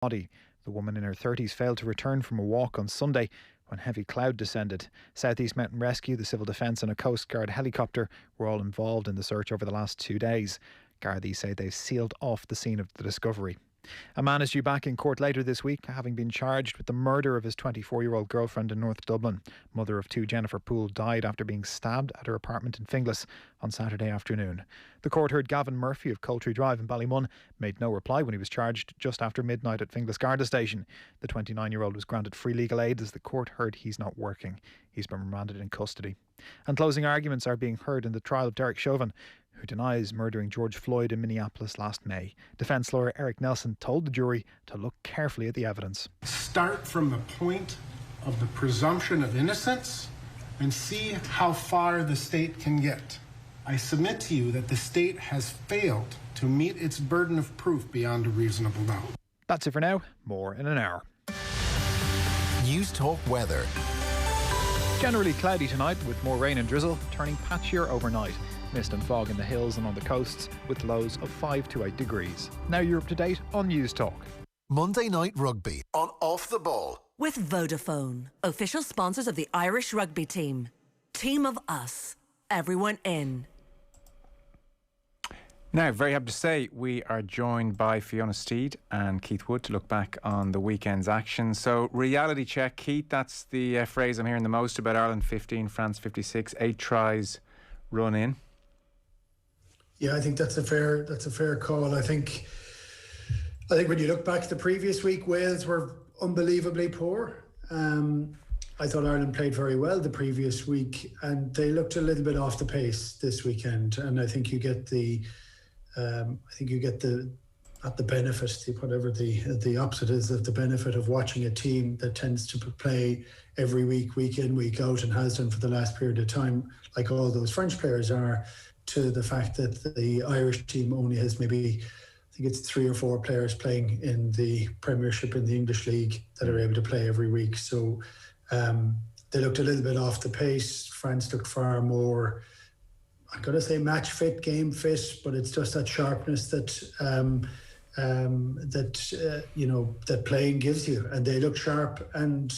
body. The woman in her 30s failed to return from a walk on Sunday when heavy cloud descended. South East Mountain Rescue, the Civil Defence and a Coast Guard helicopter were all involved in the search over the last 2 days. Gardaí say they've sealed off the scene of the discovery. A man is due back in court later this week, having been charged with the murder of his 24-year-old girlfriend in North Dublin. Mother of two, Jennifer Poole, died after being stabbed at her apartment in Finglas on Saturday afternoon. The court heard Gavin Murphy of Coultry Drive in Ballymun made no reply when he was charged just after midnight at Finglas Garda Station. The 29-year-old was granted free legal aid as the court heard he's not working. He's been remanded in custody. And closing arguments are being heard in the trial of Derek Chauvin, who denies murdering George Floyd in Minneapolis last May. Defence lawyer Eric Nelson told the jury to look carefully at the evidence. Start from the point of the presumption of innocence and see how far the state can get. I submit to you that the state has failed to meet its burden of proof beyond a reasonable doubt. That's it for now. More in an hour. News Talk weather. Generally cloudy tonight with more rain and drizzle, turning patchier overnight. Mist and fog in the hills and on the coasts with lows of 5 to 8 degrees. Now you're up to date on News Talk. Monday Night Rugby on Off the Ball. With Vodafone, official sponsors of the Irish rugby team. Team of us. Everyone in. Now, very happy to say we are joined by Fiona Steed and Keith Wood to look back on the weekend's action. So, reality check, Keith, that's the phrase I'm hearing the most about. Ireland 15, France 56, 8 tries run in. Yeah, I think that's a fair call. I think when you look back to the previous week, Wales were unbelievably poor. I thought Ireland played very well the previous week, and they looked a little bit off the pace this weekend. And I think you get the benefit, whatever the opposite is, of the benefit of watching a team that tends to play every week, week in, week out, and has done for the last period of time, like all those French players are, to the fact that the Irish team only has maybe, I think it's 3 or 4 players playing in the Premiership in the English League that are able to play every week. So they looked a little bit off the pace. France looked far more, I'm going to say match fit, game fit, but it's just that sharpness that that playing gives you. And they look sharp. And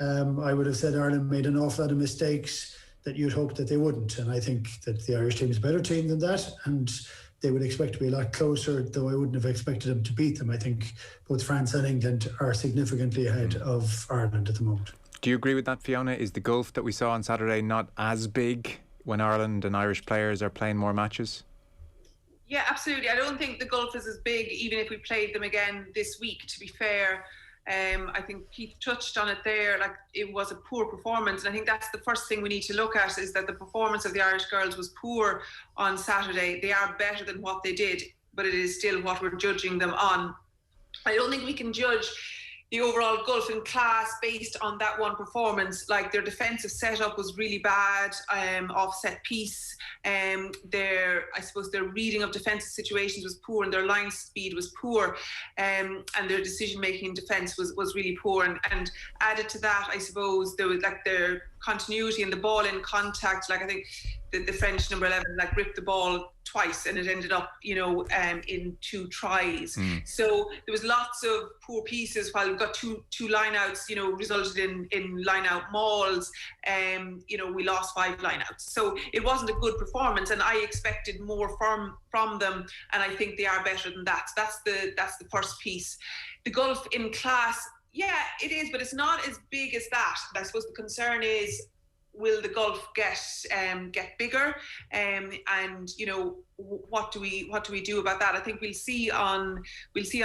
I would have said Ireland made an awful lot of mistakes that you'd hope that they wouldn't. And I think that the Irish team is a better team than that, and they would expect to be a lot closer, though I wouldn't have expected them to beat them. I think both France and England are significantly ahead of Ireland at the moment. Do you agree with that, Fiona? Is the gulf that we saw on Saturday not as big when Ireland and Irish players are playing more matches? Yeah, absolutely. I don't think the gulf is as big, even if we played them again this week, to be fair. I think Keith touched on it there, like it was a poor performance. And I think that's the first thing we need to look at, is that the performance of the Irish girls was poor on Saturday. They are better than what they did, but it is still what we're judging them on. I don't think we can judge the overall gulf in class based on that one performance. Like, their defensive setup was really bad, off set piece. Their reading of defensive situations was poor, and their line speed was poor, and their decision making in defence was really poor. And added to that, I suppose, there was like their continuity and the ball in contact. Like, I think the French number 11 ripped the ball twice, and it ended up, in 2 tries. So there was lots of poor pieces. While we've got two line-outs, resulted in line-out mauls. We lost 5 line-outs. So it wasn't a good performance, and I expected more from them, and I think they are better than that. So that's the first piece. The gulf in class, yeah, it is, but it's not as big as that. I suppose the concern is, will the gulf get bigger? And what do we do about that? I think we'll see on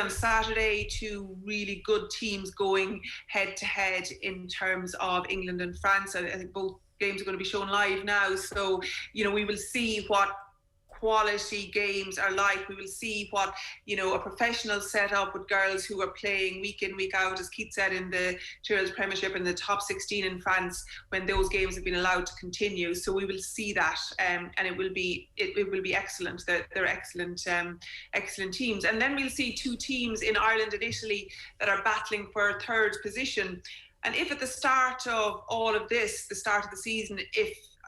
Saturday 2 really good teams going head to head in terms of England and France. I think both games are going to be shown live now, so we will see what quality games are like. We will see what a professional setup with girls who are playing week in, week out, as Keith said, in the Children's Premiership in the top 16 in France, when those games have been allowed to continue. So we will see that, and it will be excellent. They're excellent teams. And then we'll see 2 teams in Ireland and Italy that are battling for 3rd position. And if at the start of all of this, the start of the season,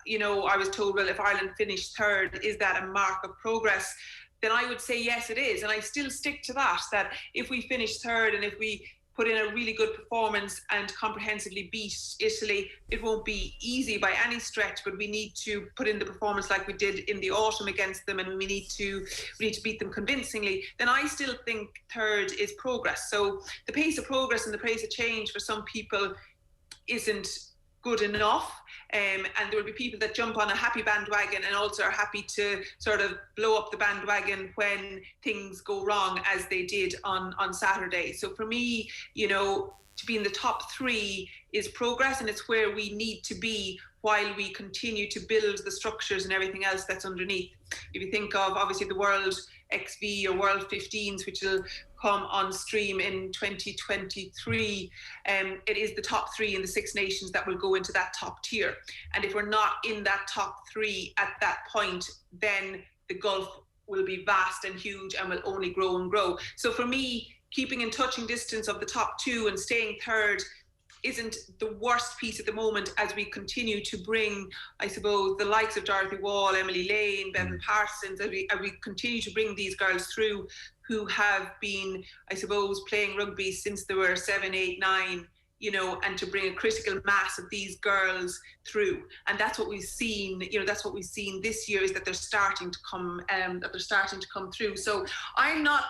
I was told, well, if Ireland finished 3rd, is that a mark of progress? then I would say yes, it is. And I still stick to that if we finish third and if we put in a really good performance and comprehensively beat Italy, it won't be easy by any stretch, but we need to put in the performance like we did in the autumn against them, and we need to beat them convincingly. Then I still think third is progress. So the pace of progress and the pace of change for some people isn't good enough. And there will be people that jump on a happy bandwagon and also are happy to sort of blow up the bandwagon when things go wrong, as they did on Saturday. So for me, to be in the top three is progress, and it's where we need to be while we continue to build the structures and everything else that's underneath. If you think of, obviously, the World XV or World 15s, which will come on stream in 2023, it is the top three in the Six Nations that will go into that top tier. And if we're not in that top three at that point, then the gulf will be vast and huge and will only grow and grow. So for me, keeping in touching distance of the top two and staying third isn't the worst piece at the moment, as we continue to bring, I suppose, the likes of Dorothy Wall, Emily Lane, Bevan Parsons, as we continue to bring these girls through who have been, I suppose, playing rugby since they were 7, 8, 9, and to bring a critical mass of these girls through. And that's what we've seen, that's what we've seen this year, is that they're starting to come, through. So I'm not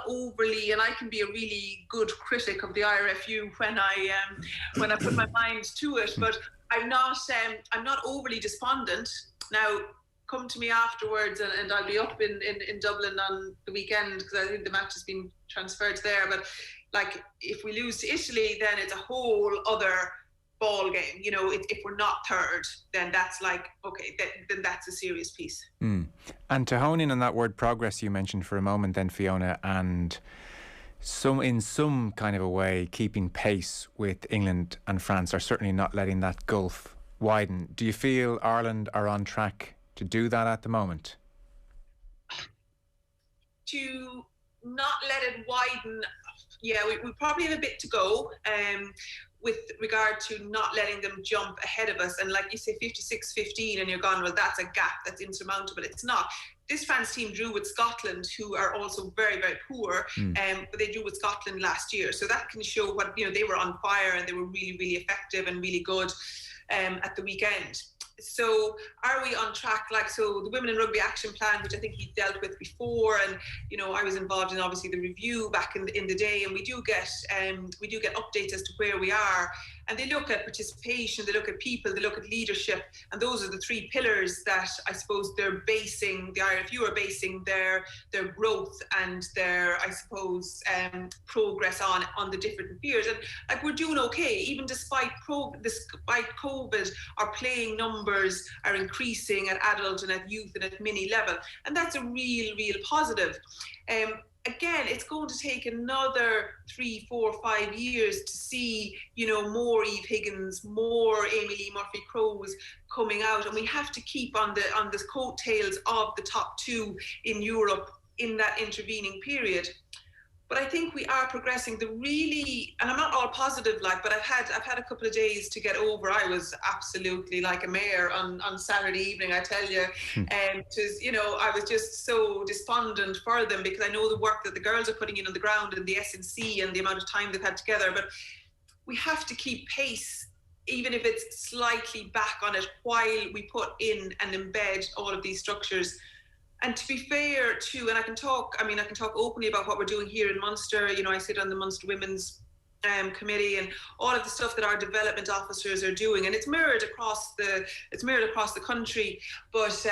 overly, and I can be a really good critic of the IRFU when I put my mind to it, but I'm not overly despondent. Now, come to me afterwards and I'll be up in Dublin on the weekend, because I think the match has been transferred there. But if we lose to Italy, then it's a whole other ball game. If we're not third, then that's okay, then that's a serious piece. And to hone in on that word progress you mentioned for a moment then, Fiona, and in some kind of a way keeping pace with England and France, are certainly not letting that gulf widen. Do you feel Ireland are on track to do that at the moment? To not let it widen, yeah, we probably have a bit to go with regard to not letting them jump ahead of us. And like you say, 56-15, and you're gone, well, that's a gap that's insurmountable. It's not. This France team drew with Scotland, who are also very, very poor, but they drew with Scotland last year. So that can show what, they were on fire and they were really, really effective and really good at the weekend. So are we on track? So the Women in Rugby Action Plan, which I think he dealt with before, and I was involved in obviously the review back in the day, and we do get updates as to where we are. And they look at participation, they look at people, they look at leadership, and those are the three pillars that I suppose the IRFU are basing their growth and their, I suppose, progress on the different spheres. And we're doing okay, even despite COVID, our playing numbers are increasing at adult and at youth and at mini level, and that's a real positive. Again, it's going to take another 3, 4, 5 years to see, more Eve Higgins, more Amy Lee Murphy-Crows coming out, and we have to keep on the coattails of the top two in Europe in that intervening period. But I think we are progressing. And I'm not all positive, but I've had a couple of days to get over. I was absolutely like a mare on Saturday evening, I tell you. I was just so despondent for them, because I know the work that the girls are putting in on the ground and the S&C and the amount of time they've had together. But we have to keep pace, even if it's slightly back on it, while we put in and embed all of these structures. And to be fair too, and I can talk openly about what we're doing here in Munster. I sit on the Munster Women's committee, and all of the stuff that our development officers are doing, and it's mirrored across the country. But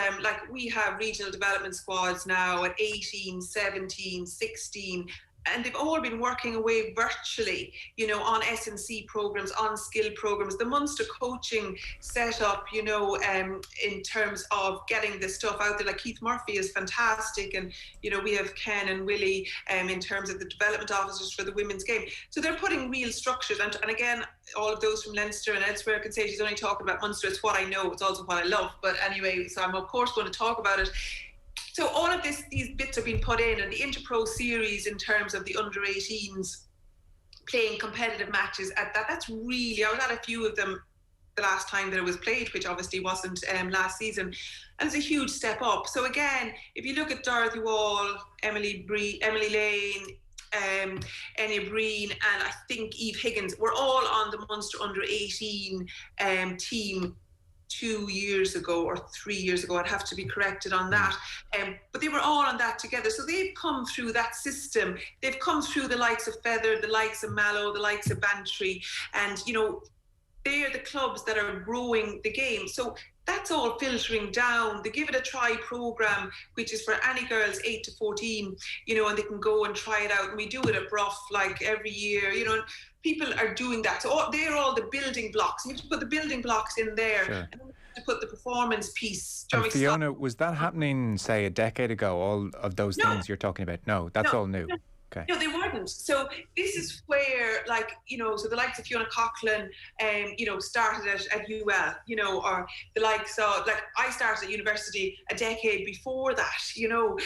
we have regional development squads now at 18, 17, 16. And they've all been working away virtually, on S&C programs, on skill programs. The Munster coaching setup, in terms of getting this stuff out there. Like Keith Murphy is fantastic, and we have Ken and Willie in terms of the development officers for the women's game. So they're putting real structures. And again, all of those from Leinster and elsewhere can say she's only talking about Munster. It's what I know. It's also what I love. But anyway, so I'm of course going to talk about it. So all of these bits are being put in, and the Interpro series in terms of the under-18s playing competitive matches at that, that's really, I was at a few of them the last time that it was played, which obviously wasn't last season. And it's a huge step up. So again, if you look at Dorothy Wall, Emily Lane, Enya Breen, and I think Eve Higgins, we're all on the Munster under 18 team 2 years ago or 3 years ago. I'd have to be corrected on that. But they were all on that together. So they've come through that system. They've come through the likes of Feather, the likes of Mallow, the likes of Bantry. And, you know, they're the clubs that are growing the game. So that's all filtering down. The Give It a Try programme, which is for any girls 8 to 14, you know, and they can go and try it out. And we do it at Brough like every year, you know, and people are doing that. So they're all the building blocks. You have to put the building blocks in there. Sure. And then you have to put the performance piece. And Fiona, was that happening, say, a decade ago, all of those things you're talking about? No, that's all new. Okay. No, they weren't. So this is where, like, you know, so the likes of Fiona Coughlin, you know, started at UL, you know, or the likes of, like, I started at university a decade before that, you know,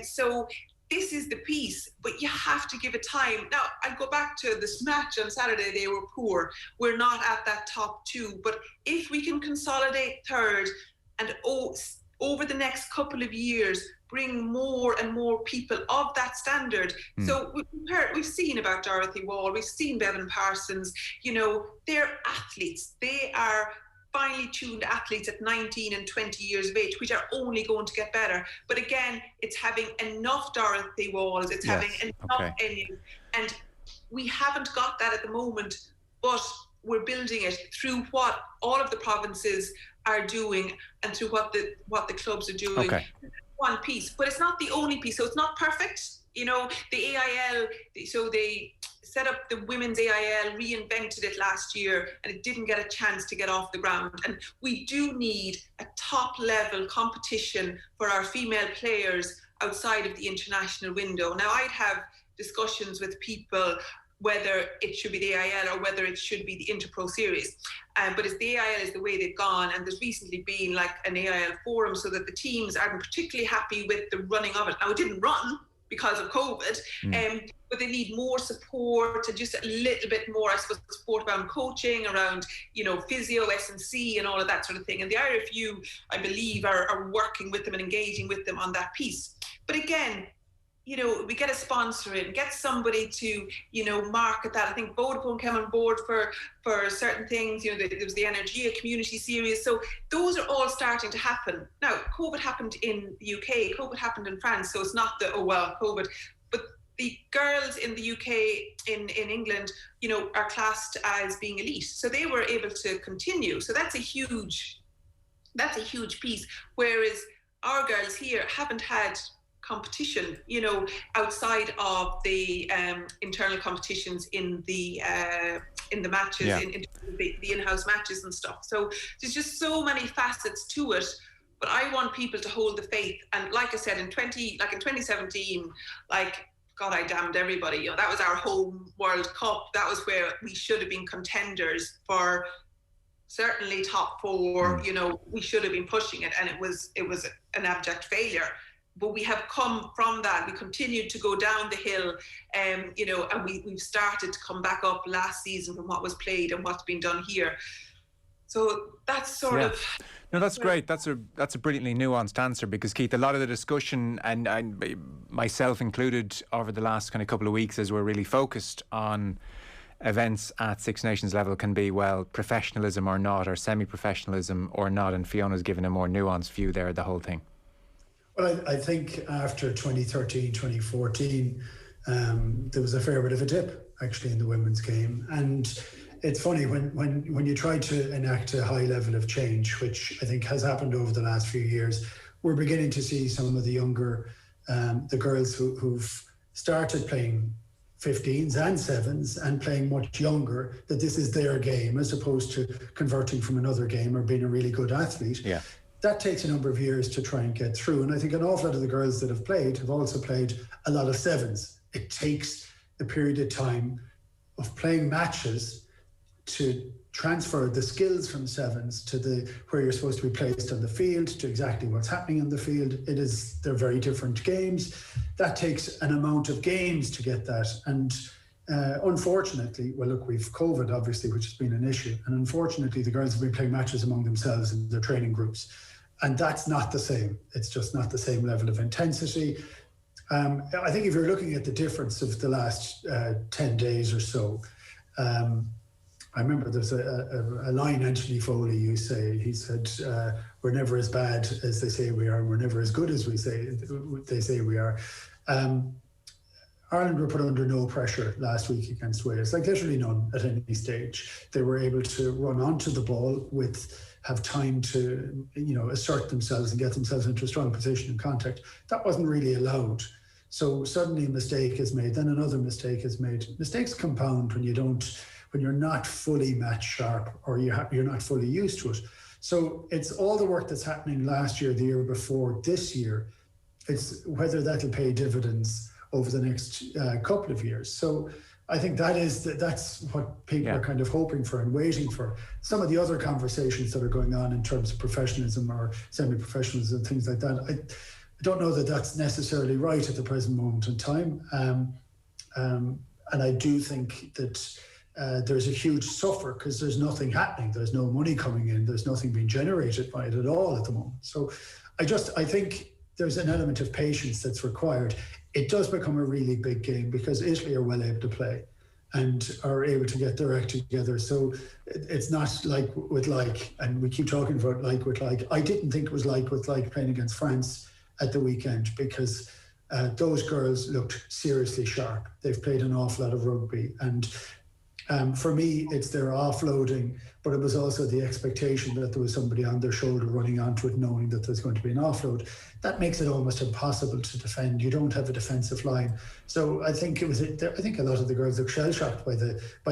so this is the piece, but you have to give it time. Now, I go back to this match on Saturday, they were poor. We're not at that top two, but if we can consolidate third and over the next couple of years, bring more and more people of that standard. So we've seen about Dorothy Wall, we've seen Bevan Parsons, you know, they're athletes. They are finely tuned athletes at 19 and 20 years of age, which are only going to get better. But again, it's having enough Dorothy Walls, it's having enough Enya. And we haven't got that at the moment, but we're building it through what all of the provinces are doing and through what the clubs are doing. Okay. One piece, but it's not the only piece. So it's not perfect. You know, the AIL, so they set up the women's AIL, reinvented it last year, and it didn't get a chance to get off the ground. And we do need a top level competition for our female players outside of the international window. Now, I'd have discussions with people whether it should be the AIL or whether it should be the Interpro Series. But it's the AIL is the way they've gone, and there's recently been like an AIL forum so that the teams aren't particularly happy with the running of it. Now, it didn't run because of COVID, but they need more support and just a little bit more, I suppose, support around coaching, around, you know, physio, S&C and all of that sort of thing. And the IRFU, I believe, are working with them and engaging with them on that piece. But again, you know, we get a sponsor in, get somebody to, you know, market that. I think Vodafone came on board for certain things. You know, there was the Energia Community Series. So those are all starting to happen. Now, COVID happened in the UK, COVID happened in France. So it's not the, COVID. But the girls in the UK, in England, you know, are classed as being elite. So they were able to continue. So that's a huge piece. Whereas our girls here haven't had competition, you know, outside of the internal competitions in the matches, in the in-house matches and stuff. So there's just so many facets to it. But I want people to hold the faith. And like I said, in 2017, like, God, I damned everybody. You know, that was our home World Cup. That was where we should have been contenders for certainly top four. You know, we should have been pushing it, and it was an abject failure. But we have come from that. We continued to go down the hill, you know, and we've started to come back up last season from what was played and what's been done here. So that's sort of... No, that's great. That's a brilliantly nuanced answer, because, Keith, a lot of the discussion, and myself included, over the last kind of couple of weeks, as we're really focused on events at Six Nations level, can be, well, professionalism or not, or semi-professionalism or not, and Fiona's given a more nuanced view there of the whole thing. Well, I think after 2013, 2014, there was a fair bit of a dip, actually, in the women's game. And it's funny, when you try to enact a high level of change, which I think has happened over the last few years, we're beginning to see some of the younger, the girls who've started playing 15s and 7s and playing much younger, that this is their game as opposed to converting from another game or being a really good athlete. Yeah. That takes a number of years to try and get through. And I think an awful lot of the girls that have played have also played a lot of 7s. It takes a period of time of playing matches to transfer the skills from 7s to where you're supposed to be placed on the field, to exactly what's happening on the field. They're very different games. That takes an amount of games to get that. And Unfortunately, well, look, we've COVID, obviously, which has been an issue. And unfortunately, the girls have been playing matches among themselves in their training groups. And that's not the same. It's just not the same level of intensity. I think if you're looking at the difference of the last 10 days or so, I remember there's a line Anthony Foley used to say. He said, we're never as bad as they say we are, and we're never as good as they say we are. Ireland were put under no pressure last week against Wales, like literally none at any stage. They were able to run onto the ball have time to, assert themselves and get themselves into a strong position in contact. That wasn't really allowed. So suddenly a mistake is made, then another mistake is made. Mistakes compound when you're not fully match sharp, or you're not fully used to it. So it's all the work that's happening last year, the year before, this year. It's whether that'll pay dividends over the next couple of years. So I think that's what people are kind of hoping for and waiting for. Some of the other conversations that are going on in terms of professionalism or semi-professionalism and things like that, I don't know that that's necessarily right at the present moment in time. And I do think that there's a huge suffer because there's nothing happening. There's no money coming in. There's nothing being generated by it at all at the moment. So I think there's an element of patience that's required. It does become a really big game because Italy are well able to play and are able to get their act together. So it's not like with like, and we keep talking about like with like. I didn't think it was like with like playing against France at the weekend because those girls looked seriously sharp. They've played an awful lot of rugby, and for me, it's their offloading, but it was also the expectation that there was somebody on their shoulder running onto it, knowing that there's going to be an offload. That makes it almost impossible to defend. You don't have a defensive line. So I think a lot of the girls looked shell-shocked by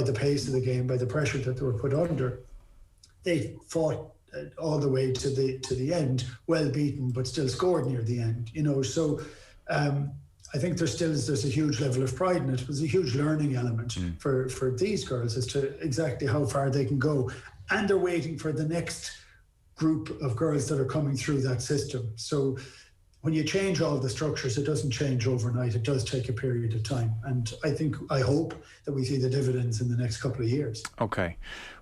the pace of the game, by the pressure that they were put under. They fought all the way to the end, well beaten, but still scored near the end. So. I think there's a huge level of pride in it. It was a huge learning element for these girls as to exactly how far they can go. And they're waiting for the next group of girls that are coming through that system. So when you change all the structures, it doesn't change overnight. It does take a period of time. And I hope that we see the dividends in the next couple of years. Okay.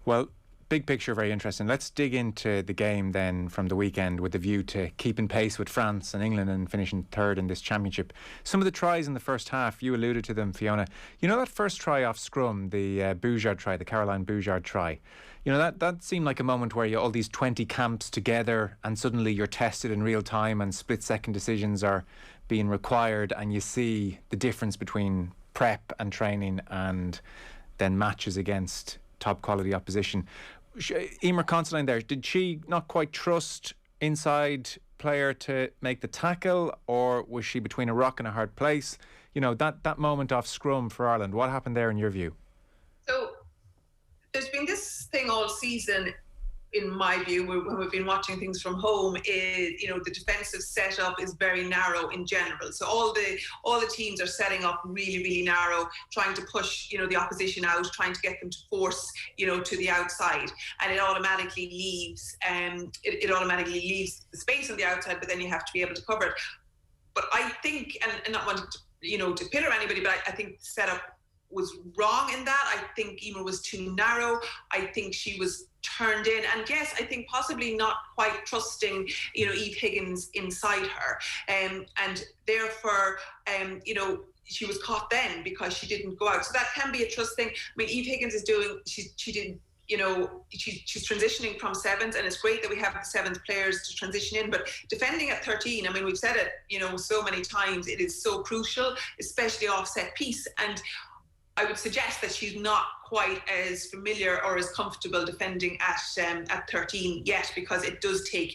Well, big picture, very interesting. Let's dig into the game then from the weekend with the view to keeping pace with France and England and finishing third in this championship. Some of the tries in the first half, you alluded to them, Fiona. That first try off scrum, the Boujard try, the Caroline Boujard try, that seemed like a moment where you all these 20 camps together and suddenly you're tested in real time and split-second decisions are being required, and you see the difference between prep and training and then matches against top quality opposition. Emer Considine there, did she not quite trust inside player to make the tackle, or was she between a rock and a hard place? That moment off scrum for Ireland, what happened there in your view? So there's been this thing all season, in my view, when we've been watching things from home, is the defensive setup is very narrow in general. So all the teams are setting up really, really narrow, trying to push the opposition out, trying to get them to force to the outside, and it automatically leaves the space on the outside. But then you have to be able to cover it. But I think, and not wanting to pin or anybody, but I think the setup was wrong in that. I think Emer was too narrow. I think she was turned in, and yes, I think possibly not quite trusting Eve Higgins inside her, and therefore she was caught then because she didn't go out. So that can be a trust thing. I mean, Eve Higgins is doing, she's transitioning from sevens, and it's great that we have the sevens players to transition in, but defending at 13, I mean, we've said it so many times, it is so crucial, especially off set piece. And I would suggest that she's not quite as familiar or as comfortable defending at 13 yet, because it does take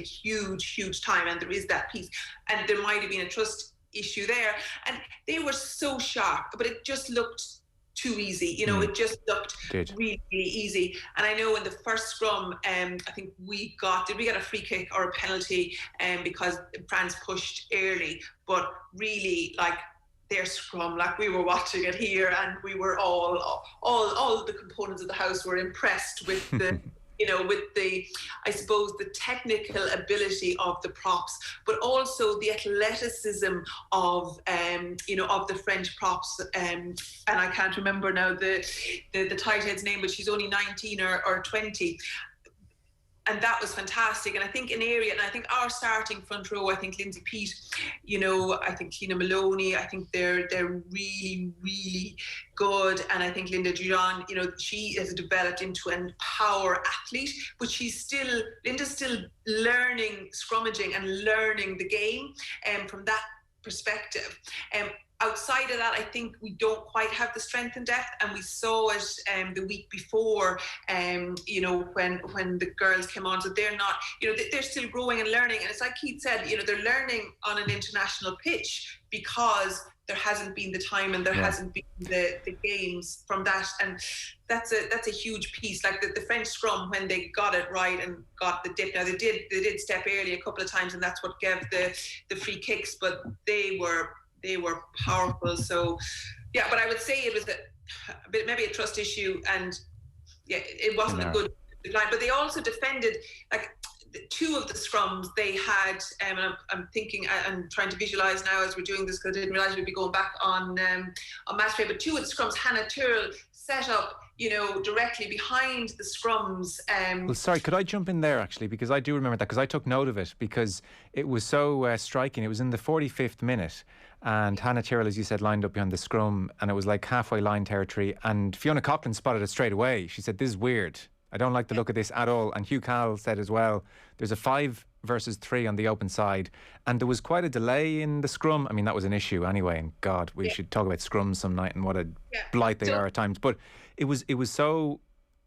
huge time, and there is that piece, and there might have been a trust issue there. And they were so sharp, but it just looked too easy. It just looked really, really easy. And I know in the first scrum, I think did we get a free kick or a penalty because France pushed early, but really their scrum, we were watching it here, and we were all the components of the house were impressed with the with I suppose, the technical ability of the props, but also the athleticism of the French props. And I can't remember now the tight head's name, but she's only 19 or 20. And that was fantastic. And I think I think our starting front row, I think Lindsay Peat, I think Tina Maloney, I think they're really, really good. And I think Linda Duran, she has developed into a power athlete, but Linda's still learning scrummaging and learning the game from that perspective. Outside of that, I think we don't quite have the strength and depth, and we saw it the week before, when the girls came on. So they're not, they're still growing and learning. And it's like Keith said, they're learning on an international pitch because there hasn't been the time and there hasn't been the games from that. And that's a huge piece. Like the French scrum, when they got it right and got the dip. Now they did step early a couple of times, and that's what gave the free kicks. But they were powerful. So but I would say it was a bit maybe a trust issue, and it wasn't a good line. But they also defended, like, two of the scrums they had, and I'm thinking, I'm trying to visualize now as we're doing this, because I didn't realize we'd be going back on match play. But two of the scrums, Hannah Tyrrell set up directly behind the scrums. Well, sorry, could I jump in there, actually, because I do remember that, because I took note of it, because it was so striking. It was in the 45th minute, and Hannah Tyrrell, as you said, lined up behind the scrum, and it was like halfway line territory, and Fiona Coughlin spotted it straight away. She said, "This is weird. I don't like the look of this at all." And Hugh Carroll said as well, there's a 5 versus 3 on the open side, and there was quite a delay in the scrum. I mean, that was an issue anyway, and God, we should talk about scrums some night and what a blight they are at times. But it was so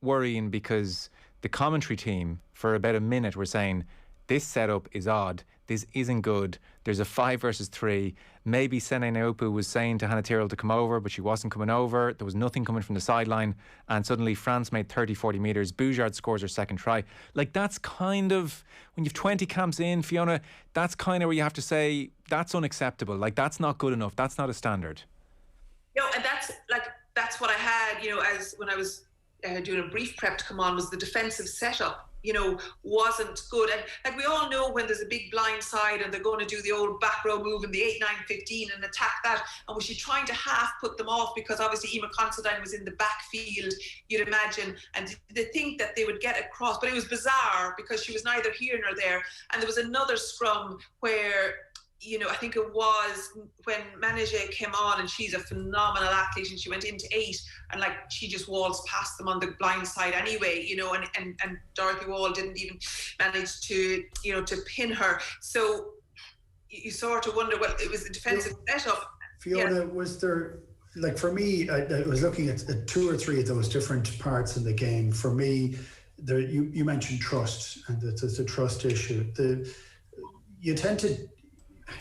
worrying, because the commentary team for about a minute were saying, this setup is odd, this isn't good, there's a 5 versus 3. Maybe Sene Naupu was saying to Hannah Tyrrell to come over, but she wasn't coming over. There was nothing coming from the sideline, and suddenly France made 30-40 metres. Boujard scores her second try. Like, that's kind of, when you've 20 camps in, Fiona, that's kind of where you have to say, that's unacceptable. Like, that's not good enough. That's not a standard. And that's what I had, as when I was doing a brief prep to come on, was the defensive setup, wasn't good. And like, we all know when there's a big blind side and they're going to do the old back row move in the 8-9-15 and attack that, and was she trying to half put them off, because obviously Emma Considine was in the backfield, you'd imagine, and they think that they would get across. But it was bizarre, because she was neither here nor there. And there was another scrum where, I think it was when Manege came on, and she's a phenomenal athlete, and she went into 8, and like, she just waltzed past them on the blind side anyway, and Dorothy Wall didn't even manage to pin her. So you sort of wonder, well, it was the defensive setup. Fiona, was there, like, for me, I was looking at 2 or 3 of those different parts in the game. For me, you mentioned trust, and it's a trust issue.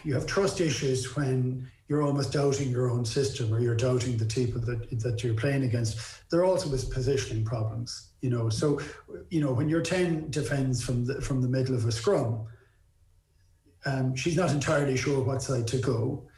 You have trust issues when you're almost doubting your own system, or you're doubting the people that you're playing against. There also is positioning problems, So, when your 10 defends from the middle of a scrum, she's not entirely sure what side to go.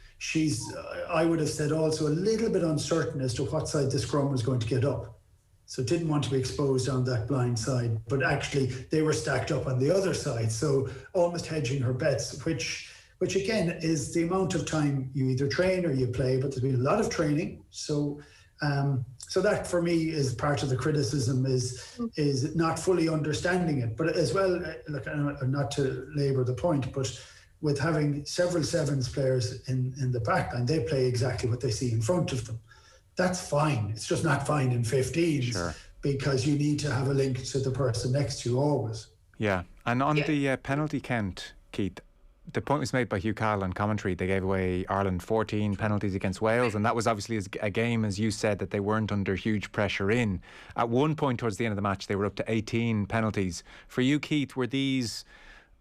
I would have said, also a little bit uncertain as to what side the scrum was going to get up. So didn't want to be exposed on that blind side, but actually they were stacked up on the other side. So almost hedging her bets, which again is the amount of time you either train or you play, but there's been a lot of training. So that for me is part of the criticism, is not fully understanding it. But as well, look, not to labour the point, but with having several sevens players in the back line, they play exactly what they see in front of them. That's fine. It's just not fine in 15s, because you need to have a link to the person next to you always. Yeah, and on the penalty count, Keith, the point was made by Hugh Carroll on commentary. They gave away Ireland 14 penalties against Wales, and that was obviously a game, as you said, that they weren't under huge pressure in. At one point towards the end of the match, they were up to 18 penalties. For you, Keith, were these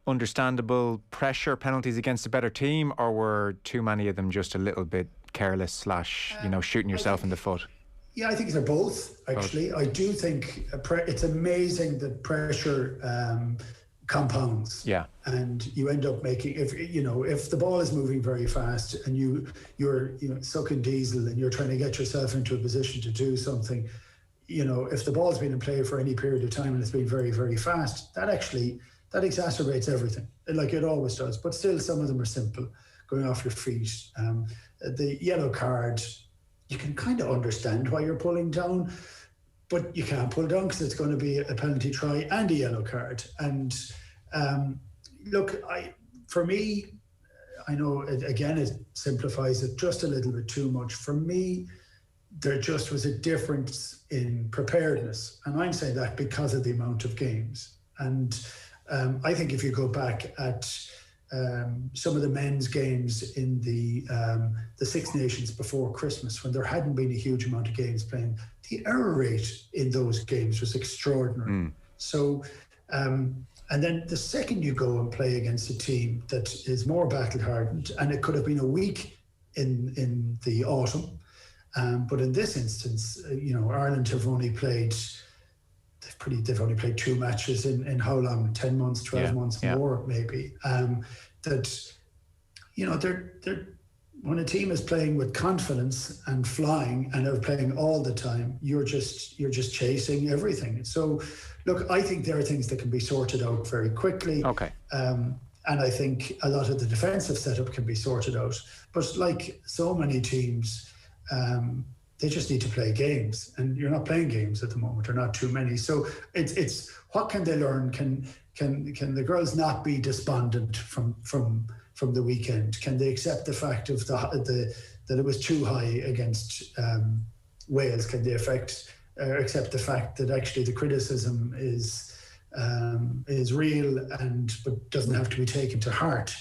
understandable pressure penalties against a better team, or were too many of them just a little bit careless / shooting yourself in the foot? Yeah, I think they're both, actually. Both. I do think it's amazing that pressure compounds. Yeah. And you end up making, if the ball is moving very fast and you're sucking diesel and you're trying to get yourself into a position to do something, if the ball's been in play for any period of time and it's been very, very fast, that exacerbates everything, like it always does. But still, some of them are simple, going off your feet. The yellow card, you can kind of understand why you're pulling down, but you can't pull down because it's going to be a penalty try and a yellow card. And look, for me, I know, again, it simplifies it just a little bit too much. For me, there just was a difference in preparedness. And I'm saying that because of the amount of games. And I think if you go back at some of the men's games in the Six Nations before Christmas, when there hadn't been a huge amount of games playing, the error rate in those games was extraordinary. So, and then the second you go and play against a team that is more battle-hardened, and it could have been a week in the autumn, but in this instance, Ireland have only played. They've only played 2 matches in how long? 10 months, 12 months more, maybe. That they're when a team is playing with confidence and flying and are playing all the time, you're just chasing everything. So, look, I think there are things that can be sorted out very quickly. Okay. And I think a lot of the defensive setup can be sorted out. But like so many teams, they just need to play games, and you're not playing games at the moment, or not too many. So it's what can they learn? Can the girls not be despondent from the weekend? Can they accept the fact of that it was too high against Wales? Can they accept the fact that actually the criticism is real but doesn't have to be taken to heart?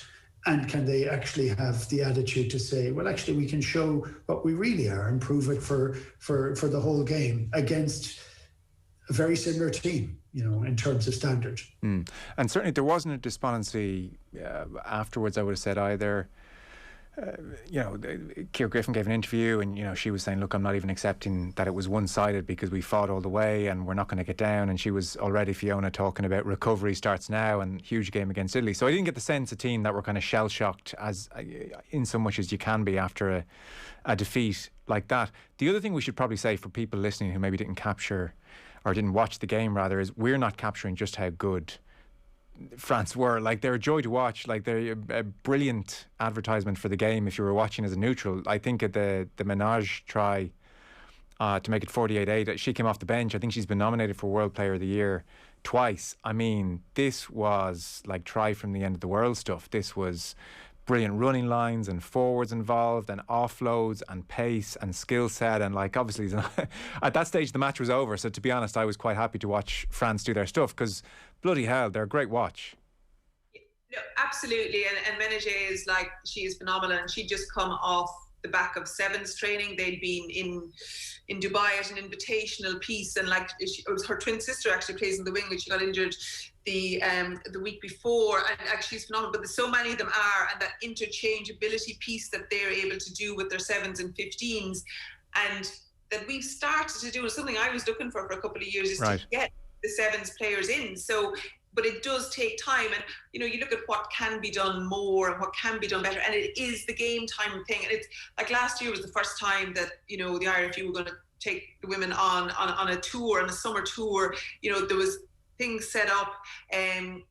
And can they actually have the attitude to say, well, actually, we can show what we really are and prove it for the whole game against a very similar team, in terms of standard. And certainly there wasn't a despondency afterwards, I would have said, either. Ciara Griffin gave an interview and, she was saying, look, I'm not even accepting that it was one-sided because we fought all the way and we're not going to get down. And she was already, Fiona, talking about recovery starts now and huge game against Italy. So I didn't get the sense a team that were kind of shell-shocked as in so much as you can be after a defeat like that. The other thing we should probably say for people listening who maybe didn't capture or didn't watch the game rather is we're not capturing just how good France were. Like, they're a joy to watch. Like, they're a brilliant advertisement for the game if you were watching as a neutral. I think at the Menage try to make it 48-8, she came off the bench. I think she's been nominated for World Player of the Year twice. I mean, this was like try from the end of the world stuff. This was brilliant running lines and forwards involved and offloads and pace and skill set, and like obviously at that stage the match was over, so to be honest I was quite happy to watch France do their stuff because bloody hell they're a great watch. No, absolutely, and Menage is she is phenomenal, and she'd just come off the back of sevens training. They'd been in Dubai at an invitational piece, and it was her twin sister actually plays in the wing, which she got injured the week before, and actually she's phenomenal. But so many of them are, and that interchangeability piece that they're able to do with their sevens and 15s, and that we've started to do is something I was looking for a couple of years, is to get the sevens players in. So, but it does take time, and you look at what can be done more and what can be done better, and it is the game time thing. And it's like last year was the first time that the IRFU were going to take the women on a tour, on a summer tour. There was things set up, and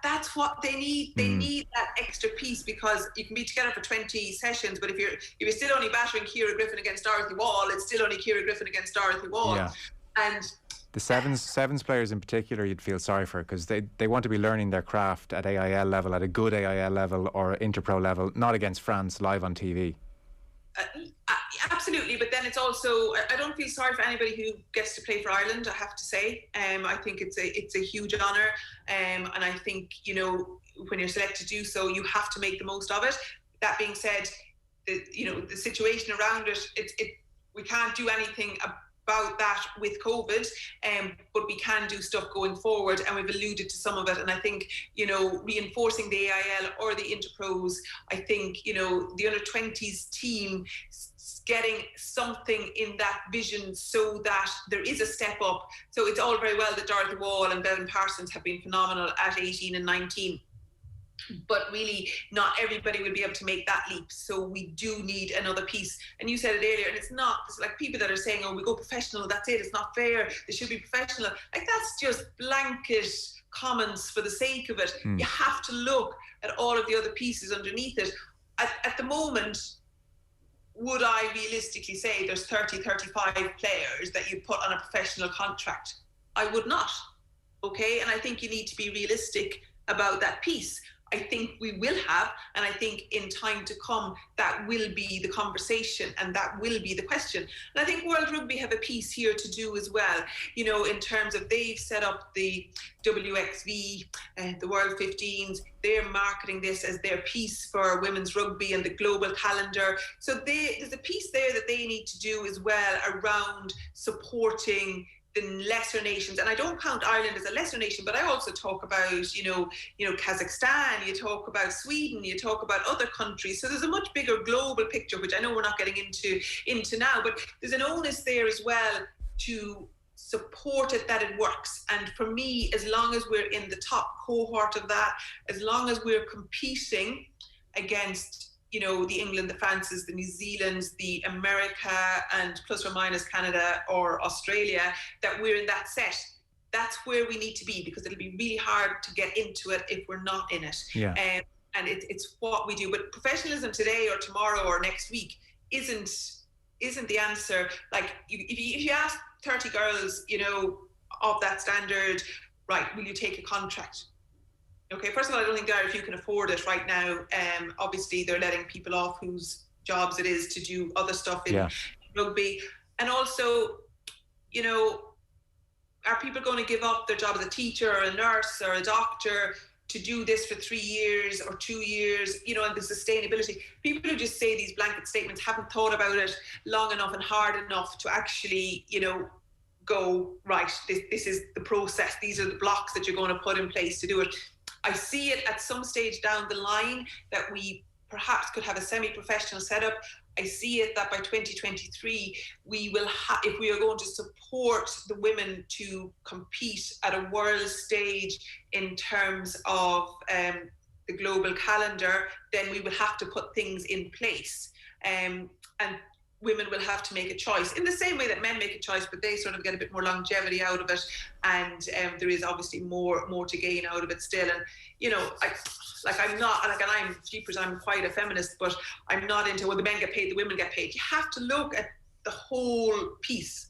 that's what they need. They need that extra piece, because you can be together for 20 sessions, but if you're still only battering Ciara Griffin against Dorothy Wall, it's still only Ciara Griffin against Dorothy Wall. Yeah. And the sevens players in particular, you'd feel sorry for, because they want to be learning their craft at AIL level, at a good AIL level or Interpro level, not against France live on TV. Absolutely, but then it's also, I don't feel sorry for anybody who gets to play for Ireland, I have to say. I think it's a huge honour, and I think when you're selected to do so, you have to make the most of it. That being said, the situation around it, we can't do anything about that with COVID, but we can do stuff going forward, and we've alluded to some of it. And I think reinforcing the AIL or the Interpros, I think the under-20s team getting something in that vision so that there is a step up. So it's all very well that Dorothy Wall and Belen Parsons have been phenomenal at 18 and 19, but really not everybody will be able to make that leap. So we do need another piece. And you said it earlier, and it's like people that are saying, oh, we go professional, that's it, it's not fair, they should be professional. Like, that's just blanket comments for the sake of it. You have to look at all of the other pieces underneath it. At the moment, would I realistically say there's 30, 35 players that you put on a professional contract? I would not. Okay, and I think you need to be realistic about that piece. I think we will have, and I think in time to come, that will be the conversation and that will be the question. And I think World Rugby have a piece here to do as well, you know, in terms of they've set up the WXV and the World 15s. They're marketing this as their piece for women's rugby and the global calendar. So there's a piece there that they need to do as well around supporting the lesser nations. And I don't count Ireland as a lesser nation, but I also talk about, you know, Kazakhstan, you talk about Sweden, you talk about other countries. So there's a much bigger global picture, which I know we're not getting into now, but there's an onus there as well to support it, that it works. And for me, as long as we're in the top cohort of that, as long as we're competing against, you know, the England, the Frances, the New Zealands, the America, and plus or minus Canada or Australia, that we're in that set. That's where we need to be, because it'll be really hard to get into it if we're not in it. Yeah. And it's what we do. But professionalism today or tomorrow or next week isn't the answer. Like, if you ask 30 girls, you know, of that standard, right, will you take a contract? Okay, first of all, I don't think the Irish you can afford it right now. Obviously, they're letting people off whose jobs it is to do other stuff in rugby. And also, you know, are people going to give up their job as a teacher or a nurse or a doctor to do this for 3 years or 2 years, you know, and the sustainability? People who just say these blanket statements haven't thought about it long enough and hard enough to actually, you know, go, right, this is the process. These are the blocks that you're going to put in place to do it. I see it at some stage down the line that we perhaps could have a semi-professional setup. I see it that by 2023, we will if we are going to support the women to compete at a world stage in terms of the global calendar, then we will have to put things in place. And women will have to make a choice in the same way that men make a choice, but they sort of get a bit more longevity out of it. And there is obviously more to gain out of it still. And, you know, I'm quite a feminist, but I'm not into, well, the men get paid, the women get paid. You have to look at the whole piece.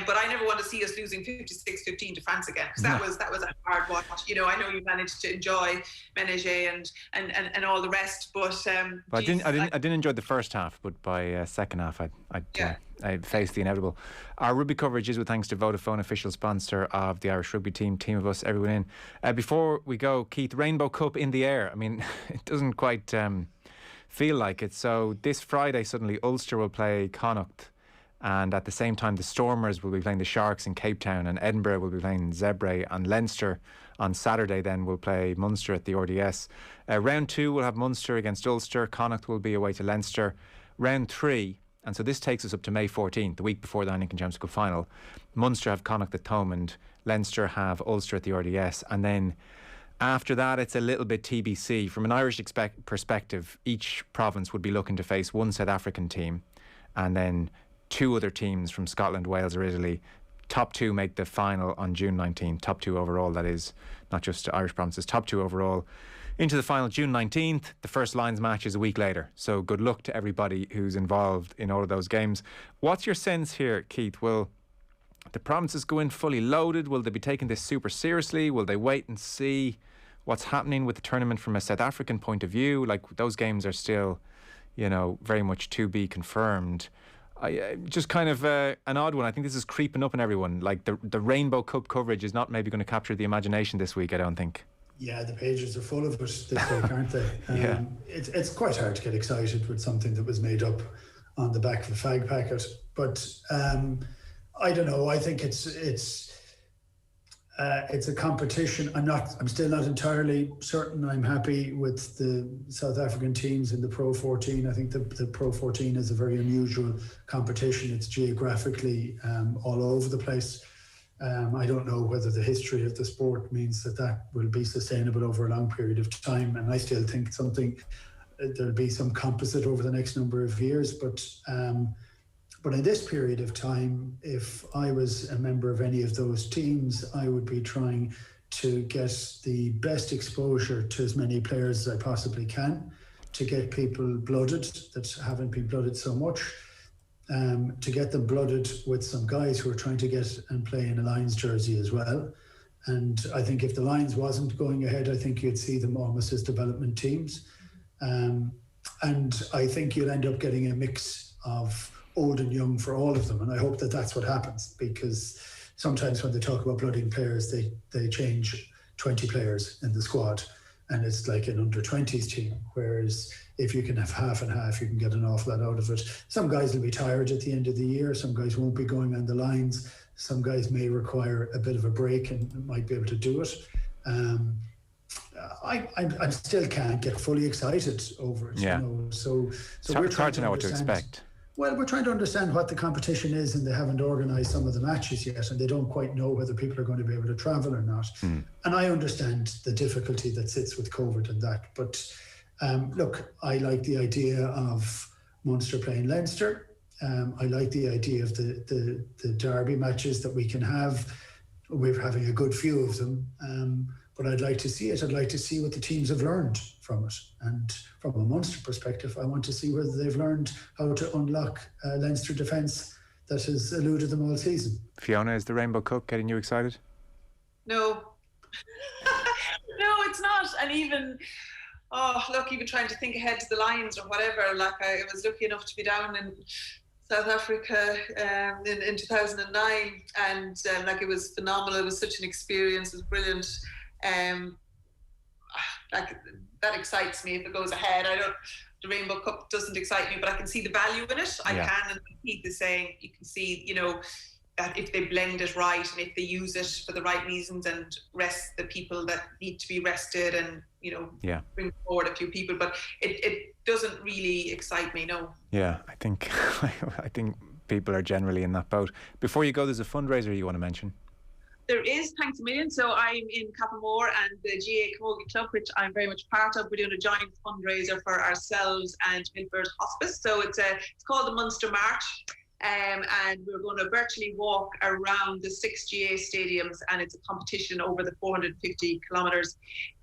But I never want to see us losing 56-15 to France again, because that was a hard watch. You know, I know you managed to enjoy Ménager and all the rest, but I didn't enjoy the first half, but by second half I faced the inevitable. Our rugby coverage is with thanks to Vodafone, official sponsor of the Irish rugby team of us, everyone in. Before we go, Keith, Rainbow Cup in the air. I mean, it doesn't quite feel like it. So this Friday, suddenly Ulster will play Connacht. And at the same time, the Stormers will be playing the Sharks in Cape Town, and Edinburgh will be playing Zebre, and Leinster on Saturday then will play Munster at the RDS. Round 2 will have Munster against Ulster. Connacht will be away to Leinster. Round 3, and so this takes us up to May 14th, the week before the Heineken Championship Cup final. Munster have Connacht at Thomond, Leinster have Ulster at the RDS, and then after that, it's a little bit TBC. From an Irish perspective, each province would be looking to face one South African team, and then 2 other teams from Scotland, Wales or Italy. Top 2 make the final on June 19th. Top 2 overall, that is, not just Irish provinces. Top 2 overall into the final June 19th. The first Lions match is a week later. So good luck to everybody who's involved in all of those games. What's your sense here, Keith? Will the provinces go in fully loaded? Will they be taking this super seriously? Will they wait and see what's happening with the tournament from a South African point of view? Like, those games are still, you know, very much to be confirmed. Just kind of an odd one. I think this is creeping up on everyone. Like, the Rainbow Cup coverage is not maybe going to capture the imagination this week, I don't think. Yeah, the pages are full of it this week, aren't they? Yeah. It's quite hard to get excited with something that was made up on the back of a fag packet. But I don't know. I think it's a competition. I'm still not entirely certain. I'm happy with the South African teams in the Pro 14. I think the Pro 14 is a very unusual competition. It's geographically all over the place. I don't know whether the history of the sport means that will be sustainable over a long period of time, and I still think there'll be some composite over the next number of years. But in this period of time, if I was a member of any of those teams, I would be trying to get the best exposure to as many players as I possibly can, to get people blooded that haven't been blooded so much, to get them blooded with some guys who are trying to get and play in a Lions jersey as well. And I think if the Lions wasn't going ahead, I think you'd see them almost as development teams. And I think you'll end up getting a mix of old and young for all of them. And I hope that that's what happens, because sometimes when they talk about blooding players, they change 20 players in the squad, and it's like an under-20s team. Whereas if you can have half and half, you can get an awful lot out of it. Some guys will be tired at the end of the year. Some guys won't be going on the lines. Some guys may require a bit of a break and might be able to do it. I still can't get fully excited over it. Yeah. You know? So it's hard to know what to expect. Well, we're trying to understand what the competition is, and they haven't organised some of the matches yet, and they don't quite know whether people are going to be able to travel or not. And I understand the difficulty that sits with COVID and that. But look, I like the idea of Munster playing Leinster. I like the idea of the derby matches that we can have. We're having a good few of them. But I'd like to see it. I'd like to see what the teams have learned from it. And from a Munster perspective, I want to see whether they've learned how to unlock Leinster defence that has eluded them all season. Fiona, is the Rainbow Cup getting you excited? No. No, it's not. And even trying to think ahead to the Lions or whatever, like I was lucky enough to be down in South Africa in 2009, and it was phenomenal. It was such an experience. It was brilliant. That excites me if it goes ahead. The Rainbow Cup doesn't excite me, but I can see the value in it. I can, and Keith is saying you can see, that if they blend it right and if they use it for the right reasons and rest the people that need to be rested and, bring forward a few people, but it doesn't really excite me, no. Yeah, I think people are generally in that boat. Before you go, there's a fundraiser you want to mention. There is, thanks a million. So I'm in Cappamore and the GA Camogie Club, which I'm very much part of. We're doing a joint fundraiser for ourselves and Milford Hospice. So it's called the Munster March. And we're going to virtually walk around the 6 GA stadiums, and it's a competition over the 450 kilometres.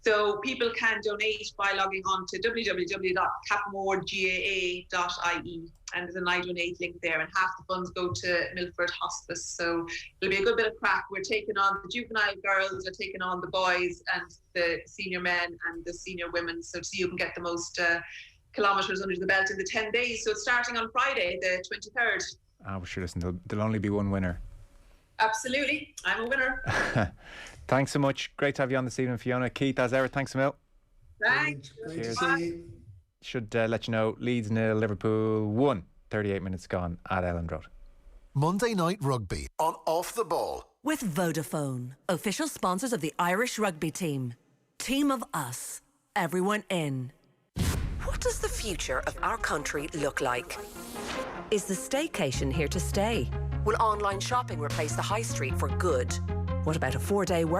So people can donate by logging on to www.cappamoregaa.ie, and there's an I donate link there, and half the funds go to Milford Hospice. So it'll be a good bit of crack. We're taking on the juvenile girls, we're taking on the boys and the senior men and the senior women, so you can get the most kilometres under the belt in the 10 days. So it's starting on Friday, the 23rd. Well, sure, listen, there'll only be one winner. Absolutely, I'm a winner. Thanks so much. Great to have you on this evening, Fiona. Keith, as ever, thanks a mil. Thanks. Cheers. Should let you know, Leeds 0, Liverpool 1, 38 minutes gone at Elland Road. Monday Night Rugby on Off the Ball. With Vodafone, official sponsors of the Irish rugby team. Team of us, everyone in. What does the future of our country look like? Is the staycation here to stay? Will online shopping replace the high street for good? What about a 4-day work